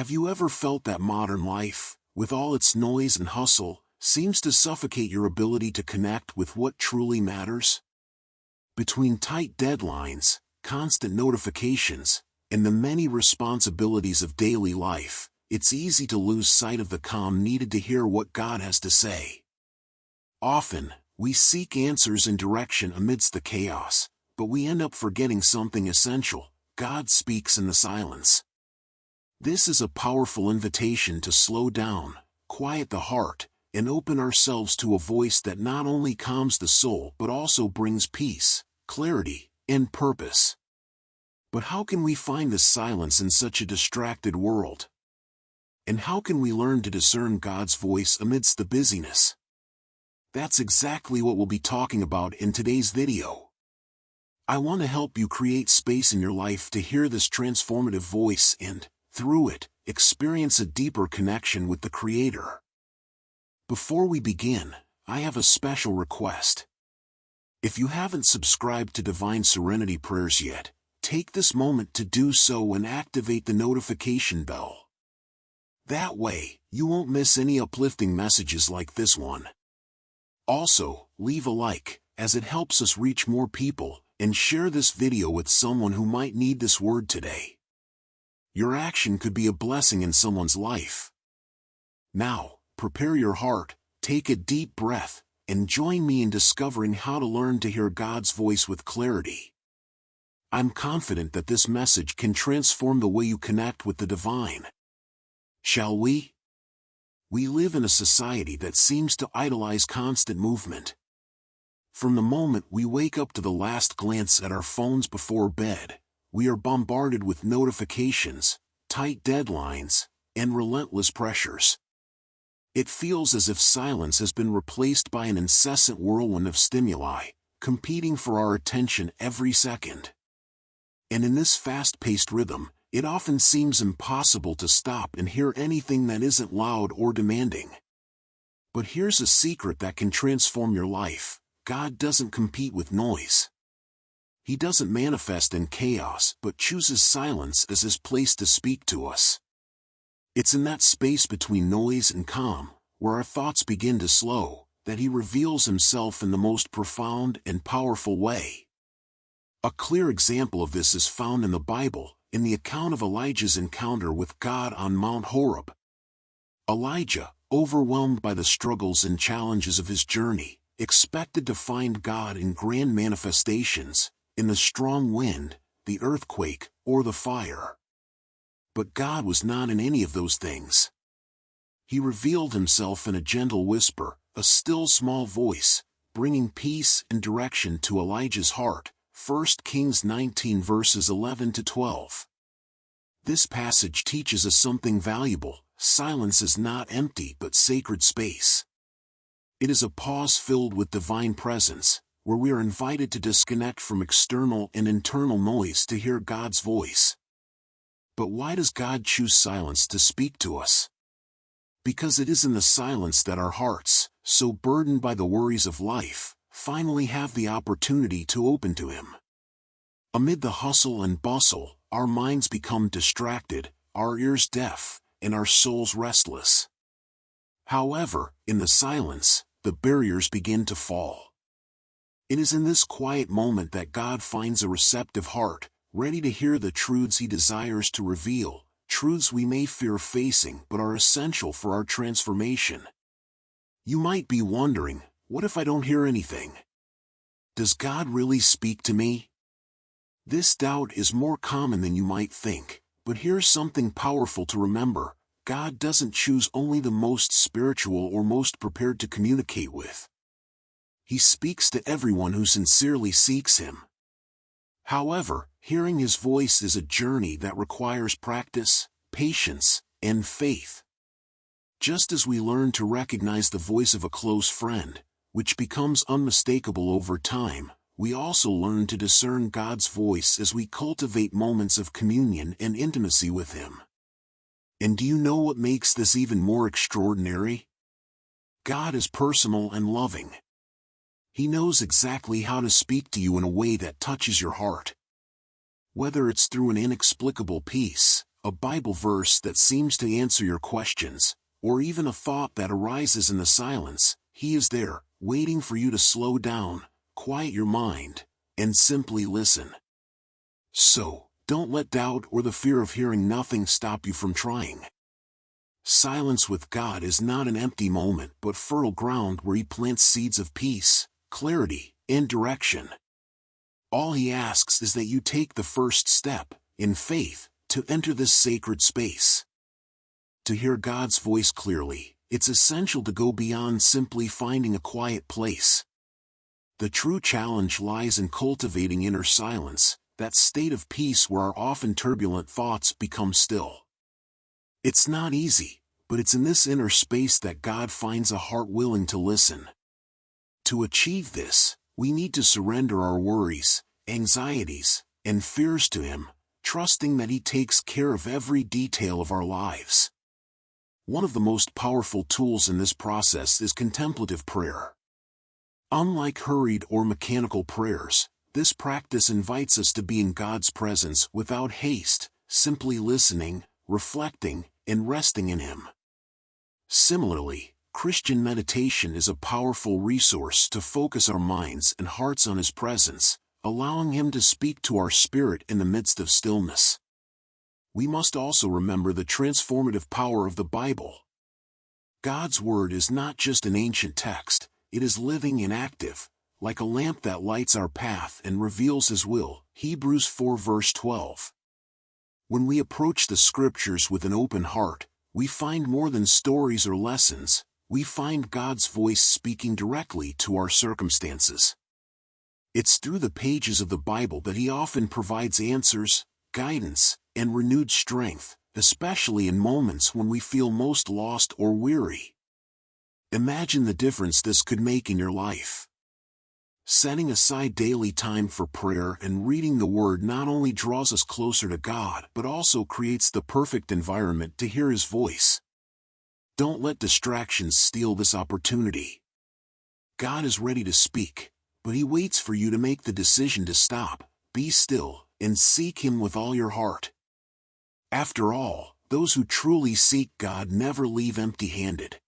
Have you ever felt that modern life, with all its noise and hustle, seems to suffocate your ability to connect with what truly matters? Between tight deadlines, constant notifications, and the many responsibilities of daily life, it's easy to lose sight of the calm needed to hear what God has to say. Often, we seek answers and direction amidst the chaos, but we end up forgetting something essential: God speaks in the silence. This is a powerful invitation to slow down, quiet the heart, and open ourselves to a voice that not only calms the soul but also brings peace, clarity, and purpose. But how can we find this silence in such a distracted world? And how can we learn to discern God's voice amidst the busyness? That's exactly what we'll be talking about in today's video. I want to help you create space in your life to hear this transformative voice and, through it, experience a deeper connection with the Creator. Before we begin, I have a special request. If you haven't subscribed to Divine Serenity Prayers yet, take this moment to do so and activate the notification bell. That way, you won't miss any uplifting messages like this one. Also, leave a like, as it helps us reach more people, and share this video with someone who might need this word today. Your action could be a blessing in someone's life. Now, prepare your heart, take a deep breath, and join me in discovering how to learn to hear God's voice with clarity. I'm confident that this message can transform the way you connect with the divine. Shall we? We live in a society that seems to idolize constant movement. From the moment we wake up to the last glance at our phones before bed, we are bombarded with notifications, tight deadlines, and relentless pressures. It feels as if silence has been replaced by an incessant whirlwind of stimuli, competing for our attention every second. And in this fast-paced rhythm, it often seems impossible to stop and hear anything that isn't loud or demanding. But here's a secret that can transform your life: God doesn't compete with noise. He doesn't manifest in chaos but chooses silence as His place to speak to us. It's in that space between noise and calm, where our thoughts begin to slow, that He reveals Himself in the most profound and powerful way. A clear example of this is found in the Bible, in the account of Elijah's encounter with God on Mount Horeb. Elijah, overwhelmed by the struggles and challenges of his journey, expected to find God in grand manifestations, in the strong wind, the earthquake, or the fire. But God was not in any of those things. He revealed Himself in a gentle whisper, a still small voice, bringing peace and direction to Elijah's heart. 1 Kings 19 verses 11 to 12. This passage teaches us something valuable: silence is not empty but sacred space. It is a pause filled with divine presence, where we are invited to disconnect from external and internal noise to hear God's voice. But why does God choose silence to speak to us? Because it is in the silence that our hearts, so burdened by the worries of life, finally have the opportunity to open to Him. Amid the hustle and bustle, our minds become distracted, our ears deaf, and our souls restless. However, in the silence, the barriers begin to fall. It is in this quiet moment that God finds a receptive heart, ready to hear the truths He desires to reveal, truths we may fear facing but are essential for our transformation. You might be wondering, what if I don't hear anything? Does God really speak to me? This doubt is more common than you might think, but here's something powerful to remember: God doesn't choose only the most spiritual or most prepared to communicate with. He speaks to everyone who sincerely seeks Him. However, hearing His voice is a journey that requires practice, patience, and faith. Just as we learn to recognize the voice of a close friend, which becomes unmistakable over time, we also learn to discern God's voice as we cultivate moments of communion and intimacy with Him. And do you know what makes this even more extraordinary? God is personal and loving. He knows exactly how to speak to you in a way that touches your heart. Whether it's through an inexplicable peace, a Bible verse that seems to answer your questions, or even a thought that arises in the silence, He is there, waiting for you to slow down, quiet your mind, and simply listen. So, don't let doubt or the fear of hearing nothing stop you from trying. Silence with God is not an empty moment but fertile ground where He plants seeds of peace, clarity, and direction. All He asks is that you take the first step, in faith, to enter this sacred space. To hear God's voice clearly, it's essential to go beyond simply finding a quiet place. The true challenge lies in cultivating inner silence, that state of peace where our often turbulent thoughts become still. It's not easy, but it's in this inner space that God finds a heart willing to listen. To achieve this, we need to surrender our worries, anxieties, and fears to Him, trusting that He takes care of every detail of our lives. One of the most powerful tools in this process is contemplative prayer. Unlike hurried or mechanical prayers, this practice invites us to be in God's presence without haste, simply listening, reflecting, and resting in Him. Similarly, Christian meditation is a powerful resource to focus our minds and hearts on His presence, allowing Him to speak to our spirit in the midst of stillness. We must also remember the transformative power of the Bible. God's Word is not just an ancient text, it is living and active, like a lamp that lights our path and reveals His will. Hebrews 4 verse 12. When we approach the Scriptures with an open heart, we find more than stories or lessons, we find God's voice speaking directly to our circumstances. It's through the pages of the Bible that He often provides answers, guidance, and renewed strength, especially in moments when we feel most lost or weary. Imagine the difference this could make in your life. Setting aside daily time for prayer and reading the Word not only draws us closer to God but also creates the perfect environment to hear His voice. Don't let distractions steal this opportunity. God is ready to speak, but He waits for you to make the decision to stop, be still, and seek Him with all your heart. After all, those who truly seek God never leave empty-handed.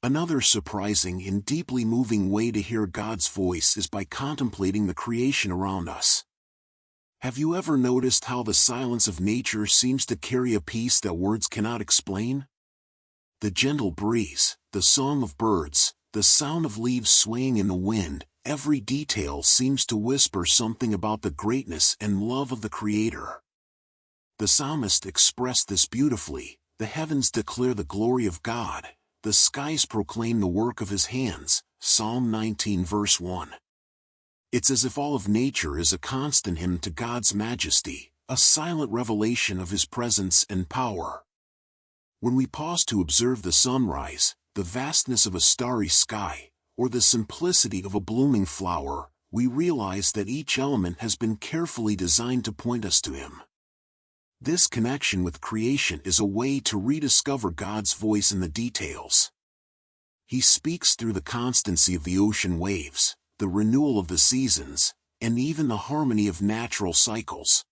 Another surprising and deeply moving way to hear God's voice is by contemplating the creation around us. Have you ever noticed how the silence of nature seems to carry a peace that words cannot explain? The gentle breeze, the song of birds, the sound of leaves swaying in the wind, every detail seems to whisper something about the greatness and love of the Creator. The psalmist expressed this beautifully: the heavens declare the glory of God, the skies proclaim the work of His hands. Psalm 19 verse 1. It's as if all of nature is a constant hymn to God's majesty, a silent revelation of His presence and power. When we pause to observe the sunrise, the vastness of a starry sky, or the simplicity of a blooming flower, we realize that each element has been carefully designed to point us to Him. This connection with creation is a way to rediscover God's voice in the details. He speaks through the constancy of the ocean waves, the renewal of the seasons, and even the harmony of natural cycles.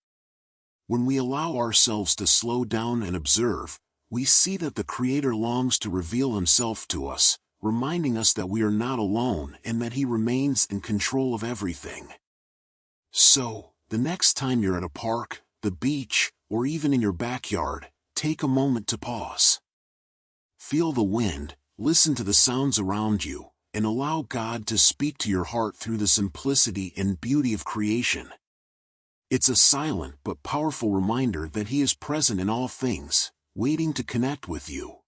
When we allow ourselves to slow down and observe, we see that the Creator longs to reveal Himself to us, reminding us that we are not alone and that He remains in control of everything. So, the next time you're at a park, the beach, or even in your backyard, take a moment to pause. Feel the wind, listen to the sounds around you, and allow God to speak to your heart through the simplicity and beauty of creation. It's a silent but powerful reminder that He is present in all things, waiting to connect with you.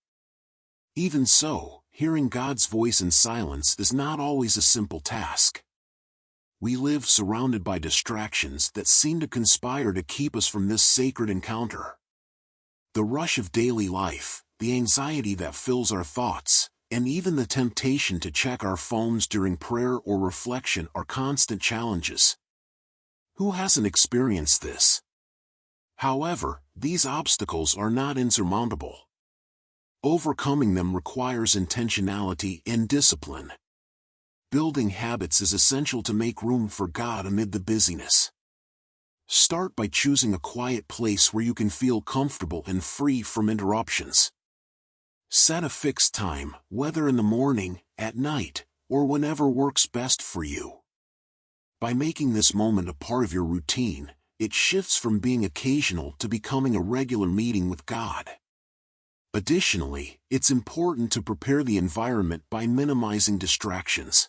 Even so, hearing God's voice in silence is not always a simple task. We live surrounded by distractions that seem to conspire to keep us from this sacred encounter. The rush of daily life, the anxiety that fills our thoughts, and even the temptation to check our phones during prayer or reflection are constant challenges. Who hasn't experienced this? However, these obstacles are not insurmountable. Overcoming them requires intentionality and discipline. Building habits is essential to make room for God amid the busyness. Start by choosing a quiet place where you can feel comfortable and free from interruptions. Set a fixed time, whether in the morning, at night, or whenever works best for you. By making this moment a part of your routine, it shifts from being occasional to becoming a regular meeting with God. Additionally, it's important to prepare the environment by minimizing distractions.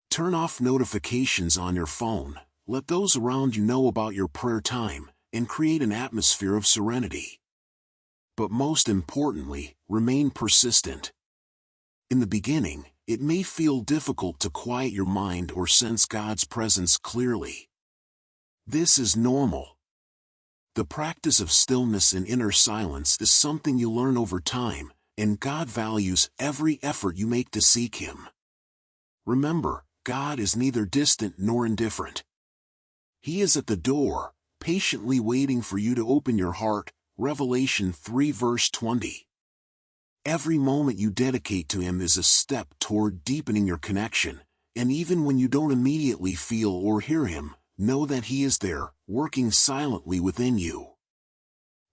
Turn off notifications on your phone, let those around you know about your prayer time, and create an atmosphere of serenity. But most importantly, remain persistent. In the beginning, it may feel difficult to quiet your mind or sense God's presence clearly. This is normal. The practice of stillness and inner silence is something you learn over time, and God values every effort you make to seek Him. Remember, God is neither distant nor indifferent. He is at the door, patiently waiting for you to open your heart. Revelation 3 verse 20. Every moment you dedicate to Him is a step toward deepening your connection, and even when you don't immediately feel or hear Him, know that He is there, working silently within you.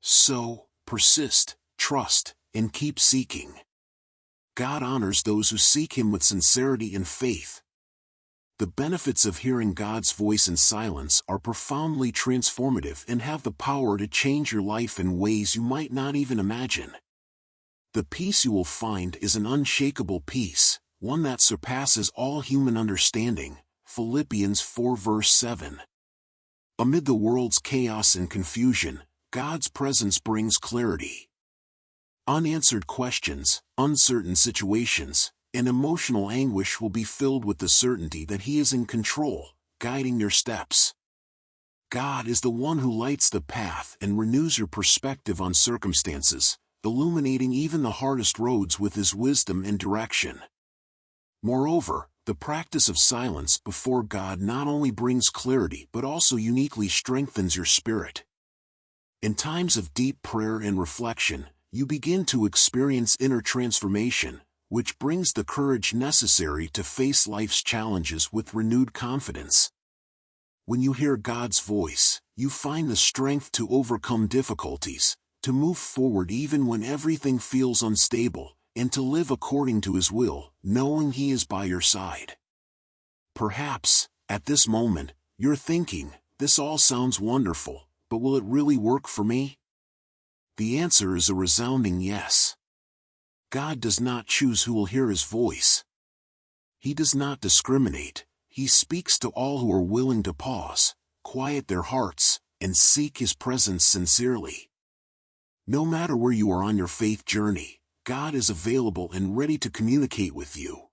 So, persist, trust, and keep seeking. God honors those who seek Him with sincerity and faith. The benefits of hearing God's voice in silence are profoundly transformative and have the power to change your life in ways you might not even imagine. The peace you will find is an unshakable peace, one that surpasses all human understanding. Philippians 4 verse 7. Amid the world's chaos and confusion, God's presence brings clarity. Unanswered questions, uncertain situations, and emotional anguish will be filled with the certainty that He is in control, guiding your steps. God is the one who lights the path and renews your perspective on circumstances, illuminating even the hardest roads with His wisdom and direction. Moreover, the practice of silence before God not only brings clarity but also uniquely strengthens your spirit. In times of deep prayer and reflection, you begin to experience inner transformation, which brings the courage necessary to face life's challenges with renewed confidence. When you hear God's voice, you find the strength to overcome difficulties, to move forward even when everything feels unstable, and to live according to His will, knowing He is by your side. Perhaps, at this moment, you're thinking, this all sounds wonderful, but will it really work for me? The answer is a resounding yes. God does not choose who will hear His voice. He does not discriminate. He speaks to all who are willing to pause, quiet their hearts, and seek His presence sincerely. No matter where you are on your faith journey, God is available and ready to communicate with you.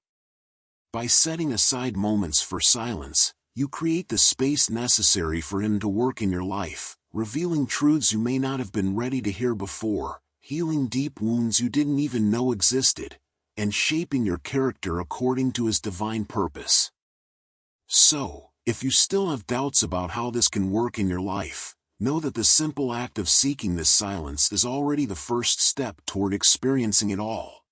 By setting aside moments for silence, you create the space necessary for Him to work in your life, revealing truths you may not have been ready to hear before, healing deep wounds you didn't even know existed, and shaping your character according to His divine purpose. So, if you still have doubts about how this can work in your life, know that the simple act of seeking this silence is already the first step toward experiencing it all.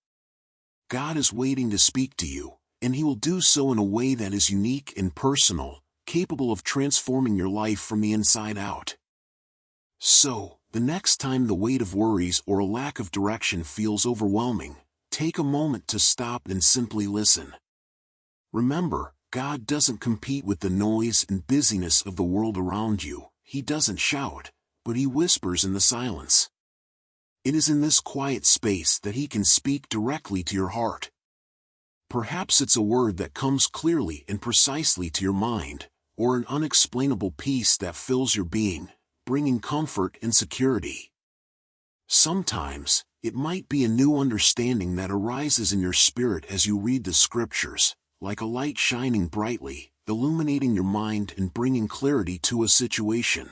God is waiting to speak to you, and He will do so in a way that is unique and personal, capable of transforming your life from the inside out. So, the next time the weight of worries or a lack of direction feels overwhelming, take a moment to stop and simply listen. Remember, God doesn't compete with the noise and busyness of the world around you. He doesn't shout, but He whispers in the silence. It is in this quiet space that He can speak directly to your heart. Perhaps it's a word that comes clearly and precisely to your mind, or an unexplainable peace that fills your being, bringing comfort and security. Sometimes, it might be a new understanding that arises in your spirit as you read the Scriptures, like a light shining brightly, illuminating your mind and bringing clarity to a situation.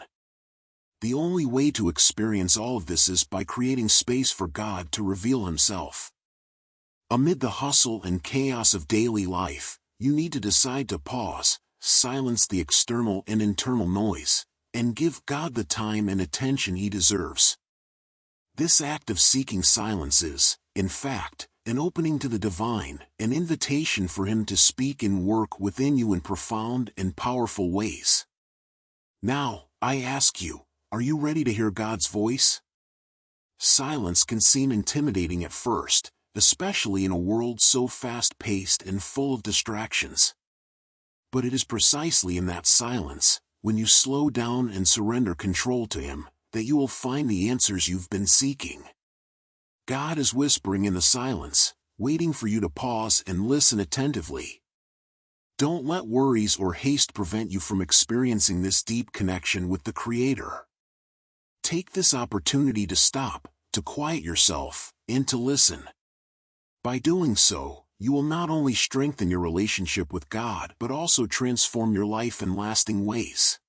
The only way to experience all of this is by creating space for God to reveal Himself. Amid the hustle and chaos of daily life, you need to decide to pause, silence the external and internal noise, and give God the time and attention He deserves. This act of seeking silence is, in fact, an opening to the divine, an invitation for Him to speak and work within you in profound and powerful ways. Now, I ask you, are you ready to hear God's voice? Silence can seem intimidating at first, especially in a world so fast-paced and full of distractions. But it is precisely in that silence, when you slow down and surrender control to Him, that you will find the answers you've been seeking. God is whispering in the silence, waiting for you to pause and listen attentively. Don't let worries or haste prevent you from experiencing this deep connection with the Creator. Take this opportunity to stop, to quiet yourself, and to listen. By doing so, you will not only strengthen your relationship with God but also transform your life in lasting ways.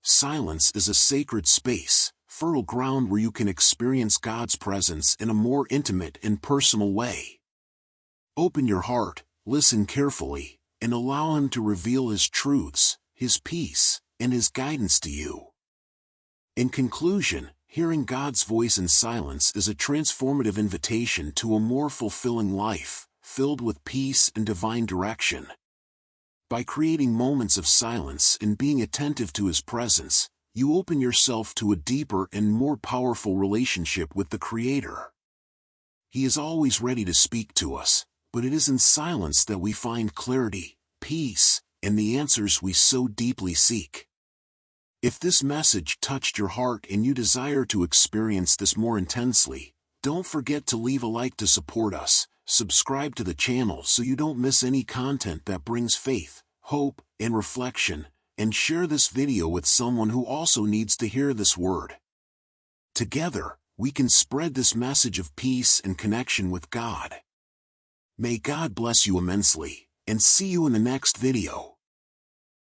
Silence is a sacred space, fertile ground where you can experience God's presence in a more intimate and personal way. Open your heart, listen carefully, and allow Him to reveal His truths, His peace, and His guidance to you. In conclusion, hearing God's voice in silence is a transformative invitation to a more fulfilling life, filled with peace and divine direction. By creating moments of silence and being attentive to His presence, you open yourself to a deeper and more powerful relationship with the Creator. He is always ready to speak to us, but it is in silence that we find clarity, peace, and the answers we so deeply seek. If this message touched your heart and you desire to experience this more intensely, don't forget to leave a like to support us, subscribe to the channel so you don't miss any content that brings faith, hope, and reflection, and share this video with someone who also needs to hear this word. Together, we can spread this message of peace and connection with God. May God bless you immensely, and see you in the next video.